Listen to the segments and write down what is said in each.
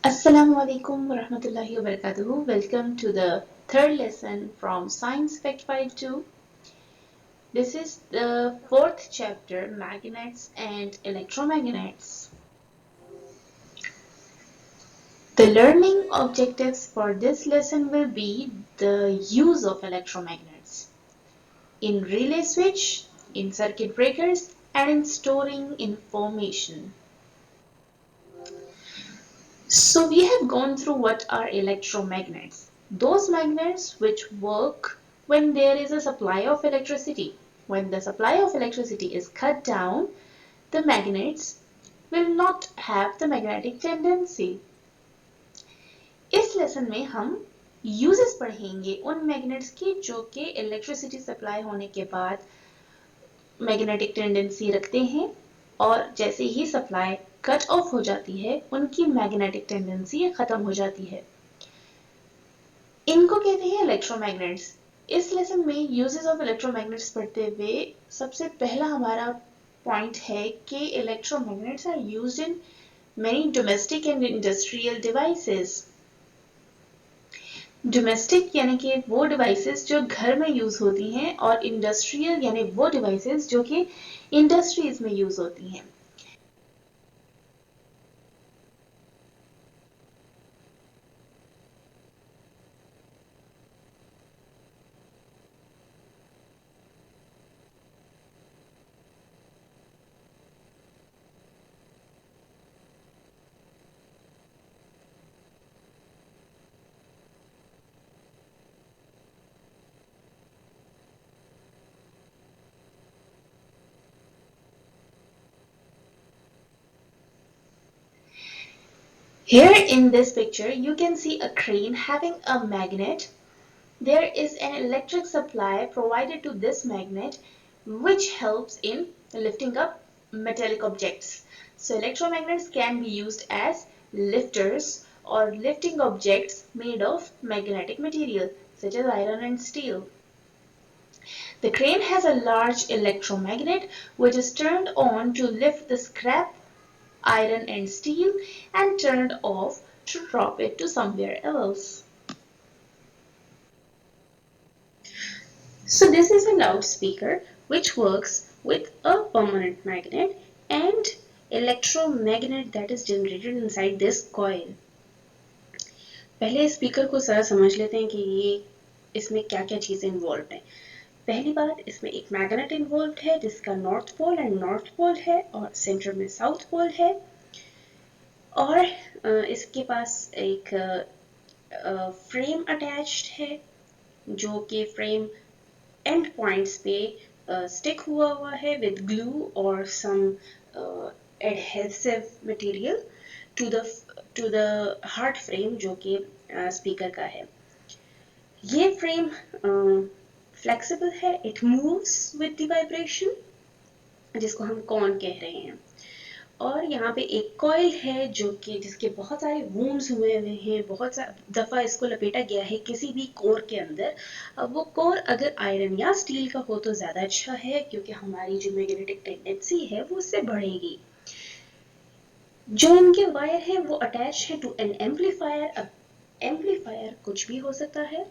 Assalamu alaikum wa rahmatullahi wa barakatuhu. Welcome to the third lesson from Science Fact File 2. This is the fourth chapter, Magnets and Electromagnets. The learning objectives for this lesson will be the use of electromagnets in relay switch, in circuit breakers, and in storing information. So we have gone through what are electromagnets. Those magnets which work when there is a supply of electricity. When the supply of electricity is cut down, the magnets will not have the magnetic tendency. इस lesson में हम uses पढ़ेंगे उन magnets के जो कि electricity supply होने के बाद मैग्नेटिक टेंडेंसी रखते हैं और जैसे ही सप्लाई कट ऑफ हो जाती है उनकी मैग्नेटिक टेंडेंसी खत्म हो जाती है। इनको कहते हैं इलेक्ट्रोमैग्नेट्स। इस लेसन में यूजेस ऑफ इलेक्ट्रोमैग्नेट्स पढ़ते हुए सबसे पहला हमारा पॉइंट है कि electromagnets are used in many domestic and industrial devices. Domestic यानी कि वो डिवाइसेस जो घर में यूज होती हैं और इंडस्ट्रियल यानी वो डिवाइसेस जो कि इंडस्ट्रीज में यूज होती हैं। Here in this picture, you can see a crane having a magnet. There is an electric supply provided to this magnet which helps in lifting up metallic objects. So electromagnets can be used as lifters or lifting objects made of magnetic material such as iron and steel. The crane has a large electromagnet which is turned on to lift the scrap iron and steel and turned off to drop it to somewhere else. So this is a loudspeaker which works with a permanent magnet and electromagnet that is generated inside this coil. पहले speaker को जरा समझ लेते हैं कि ये इसमें क्या-क्या चीजें इन्वॉल्व हैं। पहली बात, इसमें एक मैग्नेट इन्वॉल्व है जिसका north pole and north pole है और सेंटर में साउथ पोल है और इसके पास एक फ्रेम अटैच्ड है जो कि फ्रेम एंड पॉइंट्स पे स्टिक हुआ है विद ग्लू और some adhesive material to the hard frame जो कि स्पीकर का है। ये फ्रेम फ्लेक्सिबल है, it moves with the vibration जिसको हम कॉन कह रहे हैं और यहाँ पे एक कॉइल है जो कि जिसके बहुत सारे वूंड्स हुए हैं, बहुत दफा इसको लपेटा गया है किसी भी कोर के अंदर। अब वो कोर अगर आयरन या स्टील का हो तो ज्यादा अच्छा है क्योंकि हमारी जो मैग्नेटिक टेंडेंसी है वो उससे बढ़ेगी। जो इनके वायर है वो अटैच है टू एन एम्पलीफायर। अब एम्पलीफायर कुछ भी हो सकता है,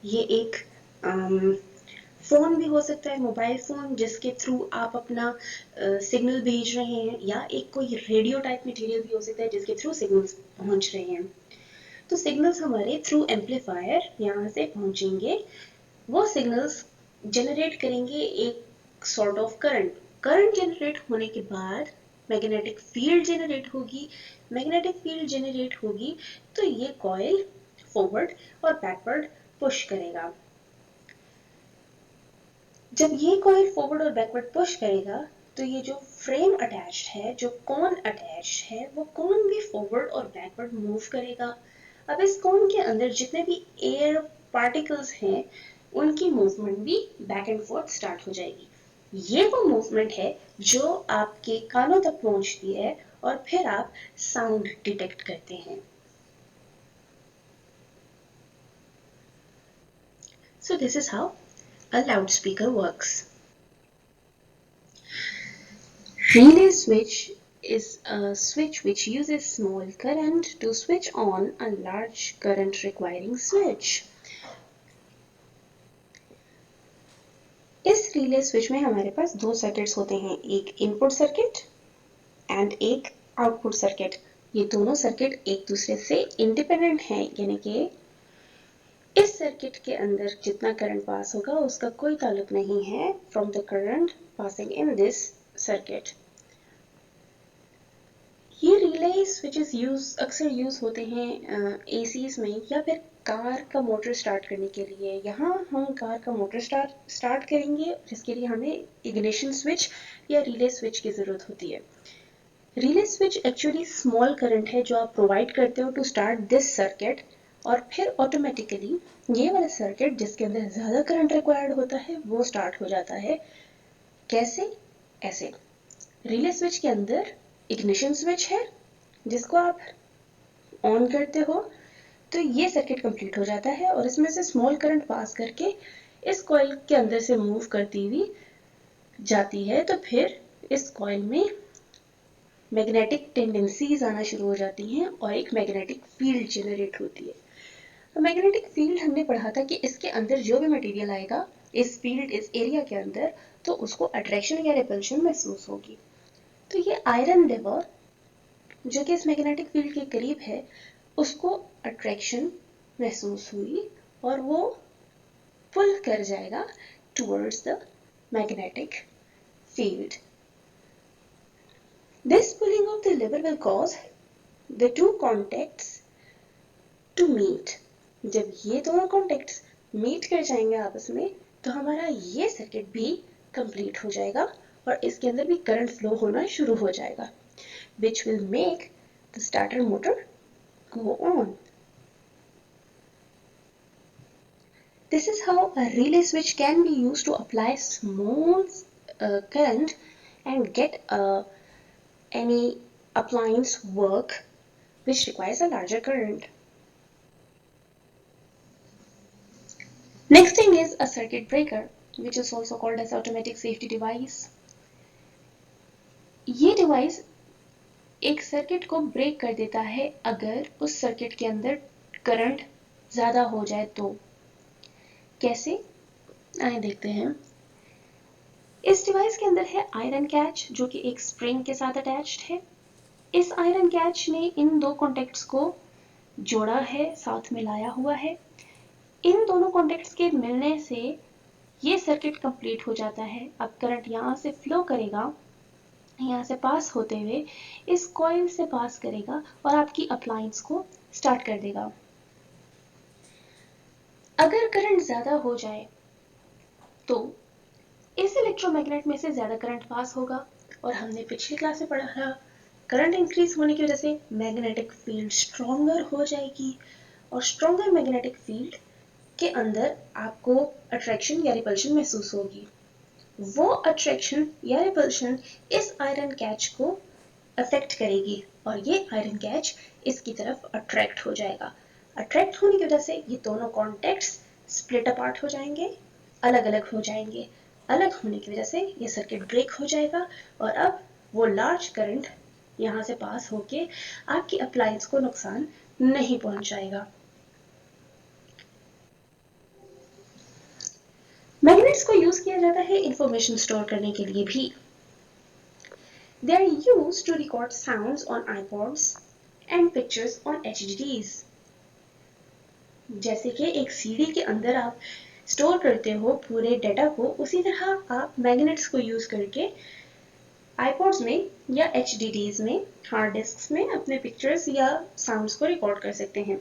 ये एक फोन भी हो सकता है, मोबाइल फोन जिसके थ्रू आप अपना सिग्नल भेज रहे हैं, या एक कोई रेडियो टाइप मटेरियल भी हो सकता है जिसके थ्रू सिग्नल्स पहुंच रहे हैं। तो सिग्नल्स हमारे थ्रू एम्पलीफायर यहाँ से पहुंचेंगे, वो सिग्नल्स जनरेट करेंगे एक sort of current. Current generate होने के बाद मैग्नेटिक फील्ड जनरेट होगी। मैग्नेटिक फील्ड जनरेट होगी तो ये कॉइल फॉरवर्ड और बैकवर्ड पुश करेगा। जब ये कॉइल फॉरवर्ड और बैकवर्ड पुश करेगा तो ये जो फ्रेम अटैच्ड है, जो कॉन अटैच्ड है, वो कॉन भी फॉरवर्ड और बैकवर्ड मूव करेगा। अब इस कॉन के अंदर जितने भी एयर पार्टिकल्स हैं उनकी मूवमेंट भी बैक एंड फोर्थ स्टार्ट हो जाएगी। ये वो मूवमेंट है जो आपके कानों तक पहुंचती है और फिर आप साउंड डिटेक्ट करते हैं। So this is how a loudspeaker works. Relay switch is a switch which uses small current to switch on a large current requiring switch. इस रिले स्विच में हमारे पास दो सर्किट्स होते हैं, एक इनपुट सर्किट एंड एक आउटपुट सर्किट। ये दोनों सर्किट एक दूसरे से इंडिपेंडेंट हैं, यानी कि इस सर्किट के अंदर जितना करंट पास होगा उसका कोई ताल्लुक नहीं है from the current passing in this circuit. ये रिले स्विचेस अक्सर यूज होते हैं एसीज में या फिर कार का मोटर स्टार्ट करने के लिए। यहाँ हम कार का मोटर स्टार्ट करेंगे, जिसके लिए हमें इग्निशन स्विच या रिले स्विच की जरूरत होती है। Relay switch actually small current है जो आप प्रोवाइड करते हो टू स्टार्ट दिस सर्किट, और फिर ऑटोमेटिकली ये वाला सर्किट जिसके अंदर ज्यादा करंट रिक्वायर्ड होता है वो स्टार्ट हो जाता है। कैसे? ऐसे, रिले स्विच के अंदर इग्निशन स्विच है जिसको आप ऑन करते हो तो ये सर्किट कंप्लीट हो जाता है और इसमें से स्मॉल करंट पास करके इस कॉइल के अंदर से मूव करती हुई जाती है। तो फिर इस कॉइल में मैग्नेटिक टेंडेंसीज आना शुरू हो जाती हैं और एक मैग्नेटिक फील्ड जनरेट होती है। तो मैग्नेटिक फील्ड हमने पढ़ा था कि इसके अंदर जो भी मटेरियल आएगा इस फील्ड, इस एरिया के अंदर, तो उसको अट्रैक्शन या रिपल्शन महसूस होगी। तो ये आयरन लेवर जो कि इस मैग्नेटिक फील्ड के करीब है उसको अट्रैक्शन महसूस हुई और वो पुल कर जाएगा towards the magnetic field. This pulling of the lever will cause the two contacts to meet. जब ये दोनों contacts meet कर जाएंगे आपस में तो हमारा ये सर्किट भी कंप्लीट हो जाएगा और इसके अंदर भी करंट फ्लो होना शुरू हो जाएगा, which will make the starter motor go on. This is how a relay switch can be used to apply small current and get any appliance work which requires a larger current. Next thing is a circuit breaker, which is also called as automatic safety device. ये device एक circuit को break कर देता है अगर उस circuit के अंदर करंट ज्यादा हो जाए तो। कैसे? आइए देखते हैं। इस डिवाइस के अंदर है आयरन कैच जो कि एक स्प्रिंग के साथ अटैच्ड है। इस आयरन कैच ने इन दो कॉन्टेक्ट्स को जोड़ा है, साथ में लाया हुआ है। इन दोनों कॉन्टेक्ट्स के मिलने से ये सर्किट कंप्लीट हो जाता है। अब करंट यहाँ से फ्लो करेगा, यहाँ से पास होते हुए इस कॉइल से पास करेगा और आपकी अप्लायंस को स्टार्ट कर देगा। अगर करंट ज्यादा हो जाए तो इस इलेक्ट्रोमैग्नेट में से ज्यादा करंट पास होगा और हमने पिछली क्लास में पढ़ा था करंट इंक्रीज होने की वजह से मैग्नेटिक फील्ड स्ट्रॉन्गर हो जाएगी और स्ट्रॉन्गर मैग्नेटिक फील्ड के अंदर आपको अट्रैक्शन या रिपल्शन महसूस होगी। वो अट्रैक्शन या रिपल्शन इस आयरन कैच को अफेक्ट करेगी और ये आयरन कैच इसकी तरफ अट्रैक्ट हो जाएगा। अट्रैक्ट होने की वजह से ये दोनों कॉन्टेक्ट्स स्प्लिट अपार्ट हो जाएंगे, अलग अलग हो जाएंगे। अलग होने की वजह से ये सर्किट ब्रेक हो जाएगा और अब वो लार्ज करंट यहाँ से पास होके आपकी अप्लायंस को नुकसान नहीं पहुंचाएगा। मैग्नेट्स को यूज किया जाता है इंफॉर्मेशन स्टोर करने के लिए भी। They are used to record sounds on iPods and pictures on HDDs. जैसे कि एक सीडी के अंदर आप स्टोर करते हो पूरे डेटा को, उसी तरह आप मैग्नेट्स को यूज करके iPods में या HDDs में, हार्ड डिस्क्स में अपने पिक्चर्स या साउंड्स को रिकॉर्ड कर सकते हैं।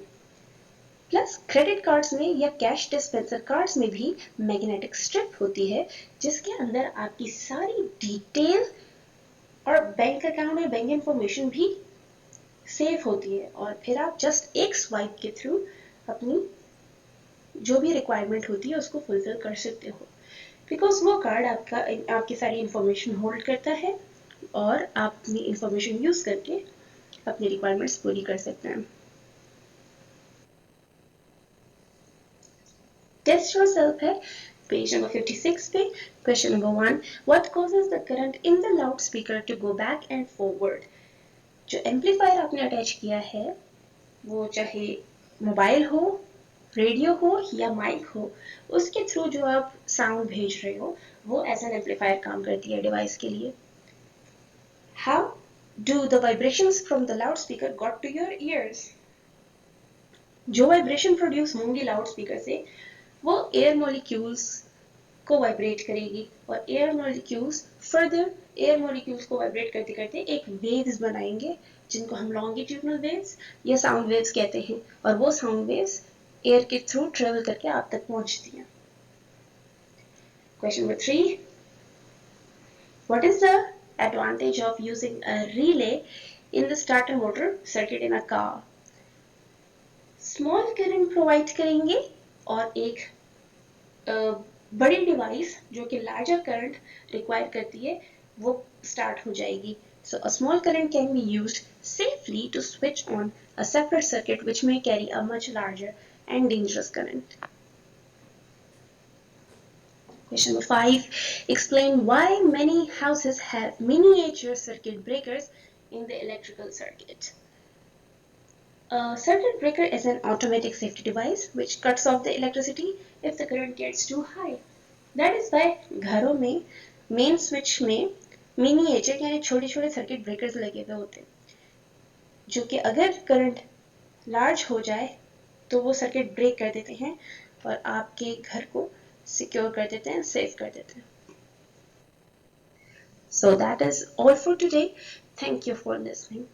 प्लस क्रेडिट कार्ड्स में या कैश डिस्पेंसर कार्ड्स में भी मैग्नेटिक स्ट्रिप होती है जिसके अंदर आपकी सारी डिटेल और बैंक अकाउंट में बैंक इंफॉर्मेशन भी सेव होती है और फिर आप जस्ट एक स्वाइप के थ्रू अपनी जो भी रिक्वायरमेंट होती है उसको फुलफिल कर सकते हो, बिकॉज वो कार्ड आपकी सारी इंफॉर्मेशन होल्ड करता है और आप अपनी इंफॉर्मेशन यूज करके अपनी रिक्वायरमेंट्स पूरी कर सकते हैं। टेस्ट योरसेल्फ है पेज नंबर 56 पे। Question number 1, what causes the current in the loud speaker to go back and forward? जो एम्पलीफायर आपने अटैच किया है वो चाहे मोबाइल हो, रेडियो हो या माइक हो, उसके थ्रू जो आप साउंड भेज रहे हो वो एज एन एम्पलीफायर काम करती है डिवाइस के लिए. How do the vibrations from the loudspeaker got to your ears? जो वाइब्रेशन प्रोड्यूस होंगी लाउड स्पीकर से वो एयर मॉलिक्यूल्स को वाइब्रेट करेगी और air molecules further air molecules को वाइब्रेट करते करते एक वेव्स बनाएंगे जिनको हम लॉन्गिट्यूडनल वेव्स या साउंड वेव्स कहते हैं और वो साउंड वेव्स एयर के थ्रू ट्रेवल करके आप तक पहुंचती हैं. Question number 3. What is the advantage of using a relay in the starter motor circuit in a car? Small current provide करेंगे और एक बड़ी डिवाइस जो कि लार्जर करंट रिक्वायर करती है वो स्टार्ट हो जाएगी. So a small current can be used safely to switch on a separate circuit which may carry a much larger and dangerous current. Question number 5. Explain why many houses have miniature circuit breakers in the electrical circuit. A circuit breaker is an automatic safety device which cuts off the electricity if the current gets too high. That is why घरों में main switch में miniature यानी छोटे छोटे circuit breakers लगे हुए होते हैं जो कि अगर करंट लार्ज हो जाए तो वो सर्किट ब्रेक कर देते हैं और आपके घर को सिक्योर कर देते हैं, सेफ कर देते हैं. So that is all for today. Thank you for listening.